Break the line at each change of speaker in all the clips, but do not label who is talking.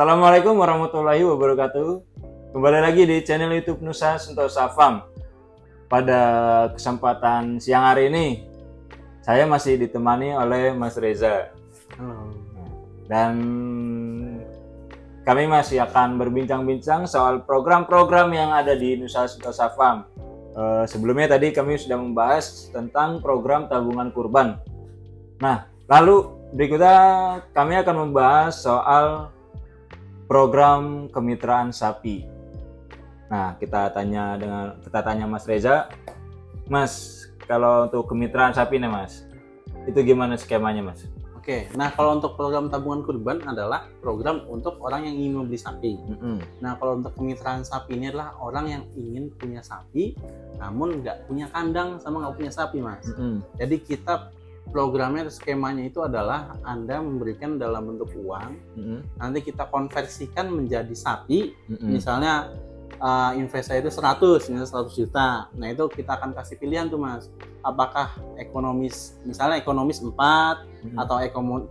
Assalamualaikum warahmatullahi wabarakatuh. Kembali lagi di channel YouTube Nusa Sentosa Farm. Pada kesempatan siang hari ini, saya masih ditemani oleh Mas Reza.
Halo.
Dan kami masih akan berbincang-bincang soal program-program yang ada di Nusa Sentosa Farm. Sebelumnya tadi kami sudah membahas tentang program tabungan kurban. Nah, lalu berikutnya kami akan membahas soal program kemitraan sapi. Nah, kita tanya Mas Reza. Mas, kalau untuk kemitraan sapi nih Mas, itu gimana skemanya Mas?
Oke, nah kalau untuk program tabungan kurban adalah program untuk orang yang ingin membeli sapi. Nah, kalau untuk kemitraan sapi ini adalah orang yang ingin punya sapi, namun nggak punya kandang sama nggak punya sapi Mas. Jadi kita programnya skemanya itu adalah Anda memberikan dalam bentuk uang, nanti kita konversikan menjadi sapi, misalnya investasi itu 100 juta. Nah itu kita akan kasih pilihan tuh Mas, apakah ekonomis, misalnya ekonomis 4 atau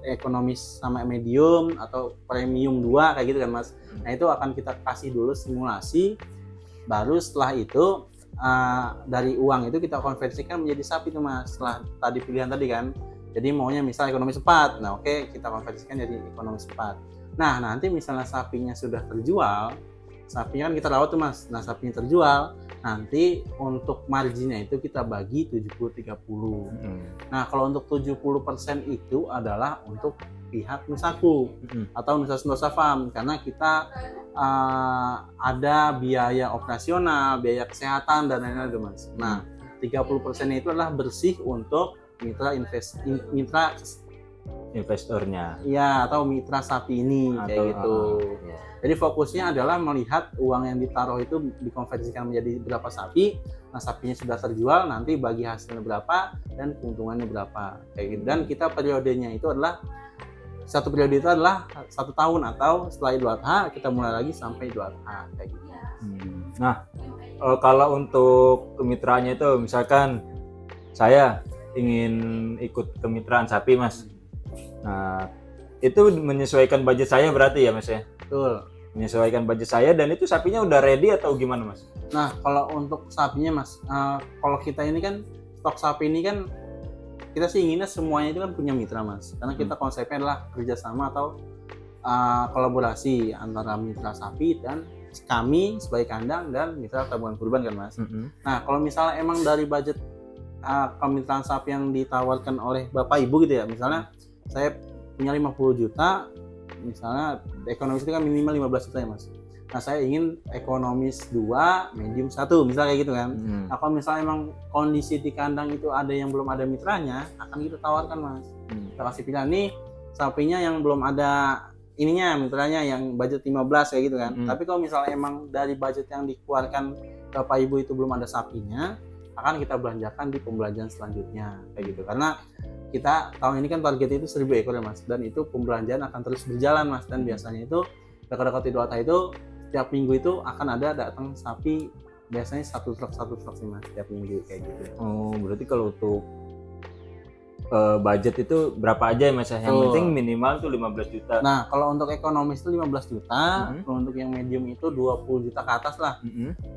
ekonomis sama medium atau premium 2 kayak gitu kan Mas. Nah itu akan kita kasih dulu simulasi, baru setelah itu dari uang itu kita konversikan menjadi sapi tuh Mas, setelah tadi pilihan tadi kan. Jadi maunya misal ekonomis 4, nah oke, kita konversikan jadi ekonomis 4. Nah nanti misalnya sapinya sudah terjual, sapinya kan kita rawat tuh Mas, nah sapinya terjual, nanti untuk marginnya itu kita bagi 70-30. Nah kalau untuk 70% itu adalah untuk pihak Nusaku atau Nusa Sentosa Farm, karena kita ada biaya operasional, biaya kesehatan dan lain-lain itu Mas. Nah 30% itu adalah bersih untuk mitra
investornya.
Ya, atau mitra sapi ini kayak gitu. Jadi fokusnya adalah melihat uang yang ditaruh itu dikonversikan menjadi berapa sapi. Nah sapinya sudah terjual, nanti bagi hasilnya berapa dan keuntungannya berapa kayak gitu. Dan kita periodenya itu adalah satu periode itu adalah 1 tahun, atau setelah Idul Adha kita mulai lagi sampai Idul Adha kayak gitu.
Nah, kalau untuk kemitraannya itu misalkan saya ingin ikut kemitraan sapi Mas. Nah, itu menyesuaikan budget saya berarti ya Mas ya?
Betul.
Menyesuaikan budget saya, dan itu sapinya udah ready atau gimana Mas?
Nah, kalau untuk sapinya Mas, kalau kita ini kan stok sapi ini kan kita sih inginnya semuanya itu kan punya mitra Mas, karena kita konsepnya adalah kerjasama atau kolaborasi antara mitra sapi dan kami sebagai kandang dan mitra tabungan kurban kan Mas. Nah kalau misalnya emang dari budget kemitraan sapi yang ditawarkan oleh Bapak Ibu gitu ya, misalnya saya punya 50 juta, misalnya ekonomis itu kan minimal 15 juta ya Mas. Nah saya ingin ekonomis 2, medium 1, misalnya kayak gitu kan. Nah kalau misalnya emang kondisi di kandang itu ada yang belum ada mitranya, akan kita tawarkan Mas. Kita kasih pilihan nih, sapinya yang belum ada ininya, mitranya yang budget 15 kayak gitu kan. Tapi kalau misalnya emang dari budget yang dikeluarkan Bapak Ibu itu belum ada sapinya, akan kita belanjakan di pembelanjaan selanjutnya kayak gitu. Karena kita tahun ini kan targetnya itu 1000 ekor ya Mas, dan itu pembelanjaan akan terus berjalan Mas. Dan biasanya itu dekat-dekat Idul Adha itu setiap minggu itu akan ada datang sapi, biasanya satu truk sih Mas setiap minggu kayak gitu.
Oh, berarti kalau untuk budget itu berapa aja ya Mas? Yang penting minimal tuh 15 juta.
Nah, kalau untuk ekonomis itu 15 juta, kalau untuk yang medium itu 20 juta ke atas lah.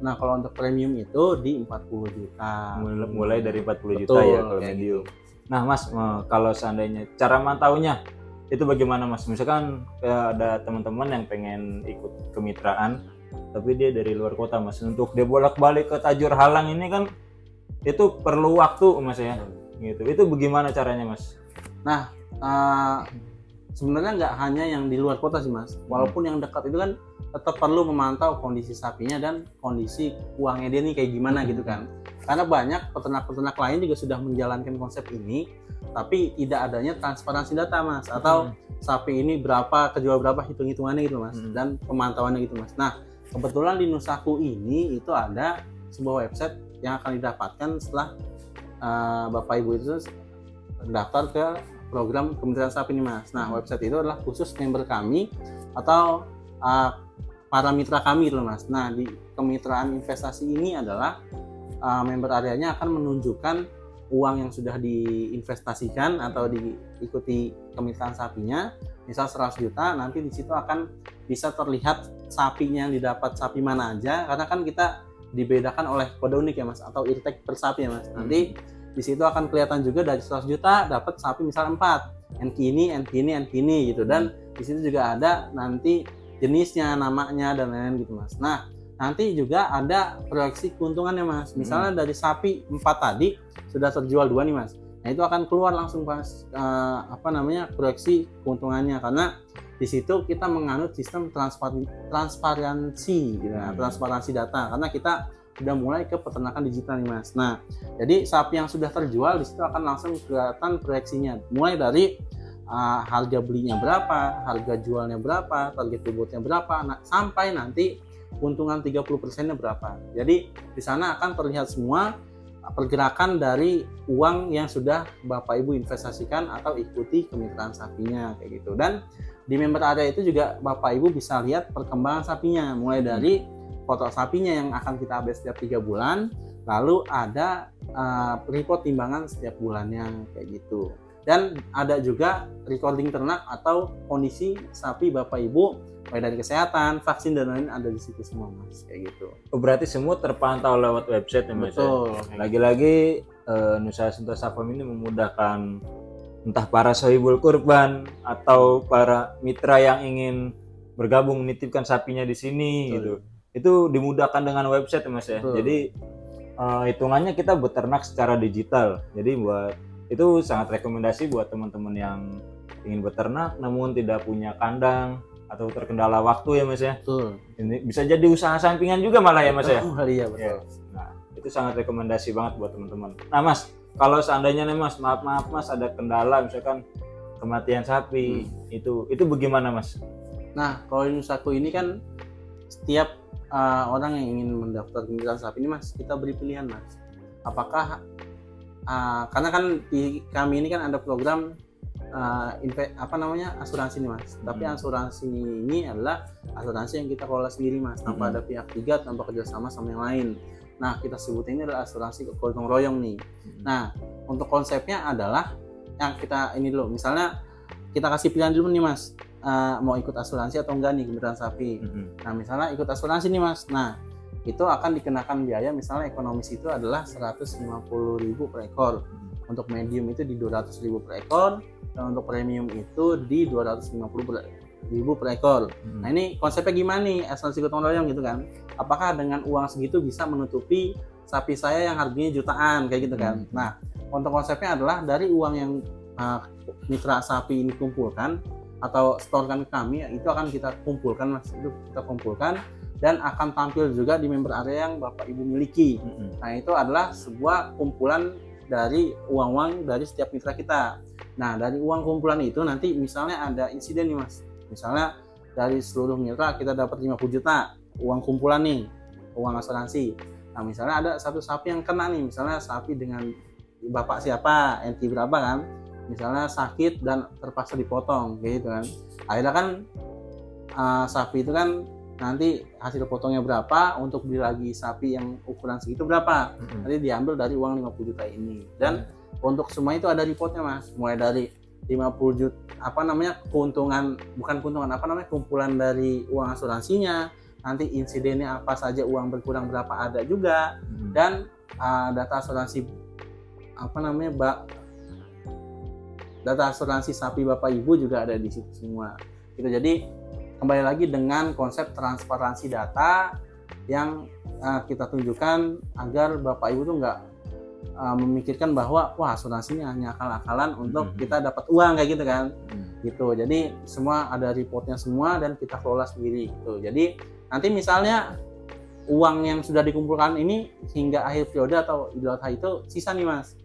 Nah, kalau untuk premium itu di 40 juta.
Mulai dari 40 juta ya kalau medium. Gitu. Nah, Mas, kalau seandainya cara mantaunya itu bagaimana Mas? Misalkan ada teman-teman yang pengen ikut kemitraan, tapi dia dari luar kota Mas. Untuk dia bolak-balik ke Tajur Halang ini kan itu perlu waktu Mas ya. Gitu. Itu bagaimana caranya Mas?
Nah, sebenarnya nggak hanya yang di luar kota sih Mas. Walaupun yang dekat itu kan tetap perlu memantau kondisi sapinya dan kondisi uangnya dia nih kayak gimana gitu kan. Karena banyak peternak-peternak lain juga sudah menjalankan konsep ini, tapi tidak adanya transparansi data Mas, atau sapi ini berapa, kejual berapa, hitung-hitungannya gitu Mas, dan pemantauannya gitu Mas. Nah, kebetulan di Nusaku ini itu ada sebuah website yang akan didapatkan setelah Bapak Ibu itu daftar ke program kemitraan sapi ini Mas. Nah website itu adalah khusus member kami atau para mitra kami gitu Mas. Nah di kemitraan investasi ini adalah member areanya akan menunjukkan uang yang sudah diinvestasikan atau diikuti kemitraan sapinya, misal 100 juta, nanti di situ akan bisa terlihat sapinya yang didapat sapi mana aja, karena kan kita dibedakan oleh kode unik ya Mas, atau irtek per sapi ya Mas. Nanti di situ akan kelihatan juga dari 100 juta dapat sapi misal 4, NQ ini gitu, dan di situ juga ada nanti jenisnya, namanya dan lain-lain gitu Mas. Nah, nanti juga ada proyeksi keuntungannya Mas. Misalnya dari sapi 4 tadi sudah terjual 2 nih Mas. Nah, itu akan keluar langsung Mas proyeksi keuntungannya, karena di situ kita menganut sistem transparansi gitu ya, transparansi data, karena kita sudah mulai ke peternakan digital nih Mas. Nah, jadi sapi yang sudah terjual di situ akan langsung kelihatan proyeksinya, mulai dari harga belinya berapa, harga jualnya berapa, target bobotnya berapa, sampai nanti keuntungan 30%-nya berapa. Jadi di sana akan terlihat semua pergerakan dari uang yang sudah Bapak Ibu investasikan atau ikuti kemitraan sapinya kayak gitu. Dan di member area itu juga Bapak Ibu bisa lihat perkembangan sapinya, mulai dari foto sapinya yang akan kita update setiap 3 bulan, lalu ada report timbangan setiap bulannya kayak gitu. Dan ada juga recording ternak atau kondisi sapi Bapak Ibu, mulai dari kesehatan, vaksin dan lain-lain ada di situ semua Mas, kayak gitu.
Berarti semua terpantau lewat website ya Mas?
Betul.
Lagi-lagi Nusa Sentosa Farm ini memudahkan entah para sohibul kurban atau para mitra yang ingin bergabung menitipkan sapinya di sini.
Betul.
Gitu. Itu dimudahkan dengan website ya Mas ya.
Betul.
Jadi hitungannya kita beternak secara digital. Jadi itu sangat rekomendasi buat teman-teman yang ingin beternak namun tidak punya kandang atau terkendala waktu ya Mas ya.
Betul.
Ini bisa jadi usaha sampingan juga malah ya Mas ya.
Iya betul.
Ya. Nah, itu sangat rekomendasi banget buat teman-teman. Nah Mas, kalau seandainya nih Mas, maaf Mas ada kendala misalkan kematian sapi, itu bagaimana Mas?
Nah, kalau di Nusaku ini kan setiap orang yang ingin mendaftar kemitraan sapi ini Mas, kita beri pilihan Mas. Apakah karena kan di kami ini kan ada program asuransi nih Mas. Tapi asuransi ini adalah asuransi yang kita kelola sendiri Mas, tanpa ada pihak ketiga, tanpa kerjasama sama yang lain. Nah, kita sebut ini adalah asuransi gotong royong nih. Nah, untuk konsepnya adalah yang kita ini dulu, misalnya kita kasih pilihan dulu nih Mas, mau ikut asuransi atau enggak nih kemitraan sapi. Nah, misalnya ikut asuransi nih Mas. Nah, itu akan dikenakan biaya, misalnya ekonomis itu adalah 150.000 per ekor. Untuk medium itu di 200.000 per ekor, dan untuk premium itu di 250.000 per ekor. Nah, ini konsepnya gimana nih asuransi gotong royong gitu kan? Apakah dengan uang segitu bisa menutupi sapi saya yang harganya jutaan kayak gitu kan? Nah, untuk konsepnya adalah dari uang yang mitra sapi ini kumpulkan atau setorkan ke kami, itu akan kita kumpulkan Mas, itu kita kumpulkan dan akan tampil juga di member area yang Bapak Ibu miliki. Nah, itu adalah sebuah kumpulan dari uang-uang dari setiap mitra kita. Nah, dari uang kumpulan itu nanti misalnya ada insiden nih Mas. Misalnya dari seluruh mitra kita dapat 50 juta uang kumpulan nih, uang asuransi. Nah, misalnya ada satu sapi yang kena nih, misalnya sapi dengan bapak siapa, NT berapa kan, misalnya sakit dan terpaksa dipotong gitu kan. Akhirnya kan sapi itu kan nanti hasil potongnya berapa, untuk beli lagi sapi yang ukuran segitu berapa, nanti diambil dari uang 50 juta ini. Dan untuk semua itu ada reportnya Mas, mulai dari 50 juta keuntungan, kumpulan dari uang asuransinya, nanti insidennya apa saja, uang berkurang berapa ada juga, dan data asuransi data asuransi sapi Bapak Ibu juga ada di situ semua. Gitu. Jadi kembali lagi dengan konsep transparansi data yang kita tunjukkan agar Bapak Ibu tuh nggak memikirkan bahwa wah asuransi ini hanya akal-akalan untuk kita dapat uang kayak gitu kan. Gitu. Jadi semua ada reportnya semua dan kita kelola sendiri gitu. Jadi nanti misalnya uang yang sudah dikumpulkan ini hingga akhir periode atau Idul Adha itu sisa nih Mas.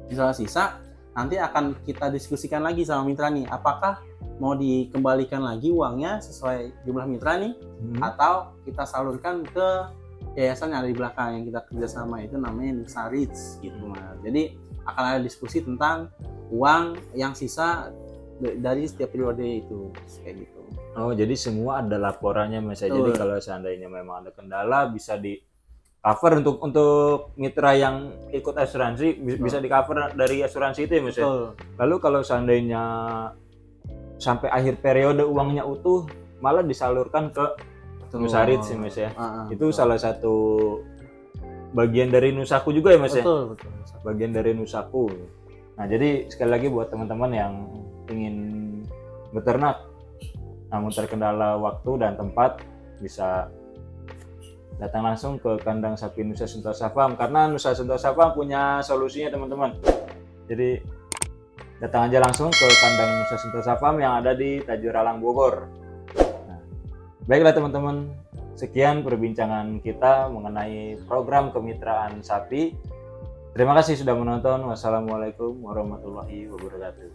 Misalnya sisa, nanti akan kita diskusikan lagi sama mitra nih, apakah mau dikembalikan lagi uangnya sesuai jumlah mitra nih, atau kita salurkan ke yayasan yang ada di belakang yang kita kerjasama, itu namanya Nusarits gitu Mas. Jadi akan ada diskusi tentang uang yang sisa dari setiap periode itu kayak gitu.
Oh, jadi semua ada laporannya Mas. Jadi kalau seandainya memang ada kendala bisa di cover untuk mitra yang ikut asuransi, bisa di cover dari asuransi itu ya Mas ya. Lalu kalau seandainya sampai akhir periode uangnya utuh malah disalurkan ke Nusarit sih Mas ya. Itu
betul.
salah satu bagian dari Nusaku juga ya Mas ya.
Betul.
Bagian dari Nusaku. Nah, jadi sekali lagi buat teman-teman yang ingin beternak namun terkendala waktu dan tempat, bisa datang langsung ke kandang sapi Nusa Sentosa Farm, karena Nusa Sentosa Farm punya solusinya teman-teman. Jadi datang aja langsung ke kandang Nusa Sentosa Farm yang ada di Tajuralang Bogor. Nah, baiklah teman-teman, sekian perbincangan kita mengenai program kemitraan sapi. Terima kasih sudah menonton. Wassalamualaikum warahmatullahi wabarakatuh.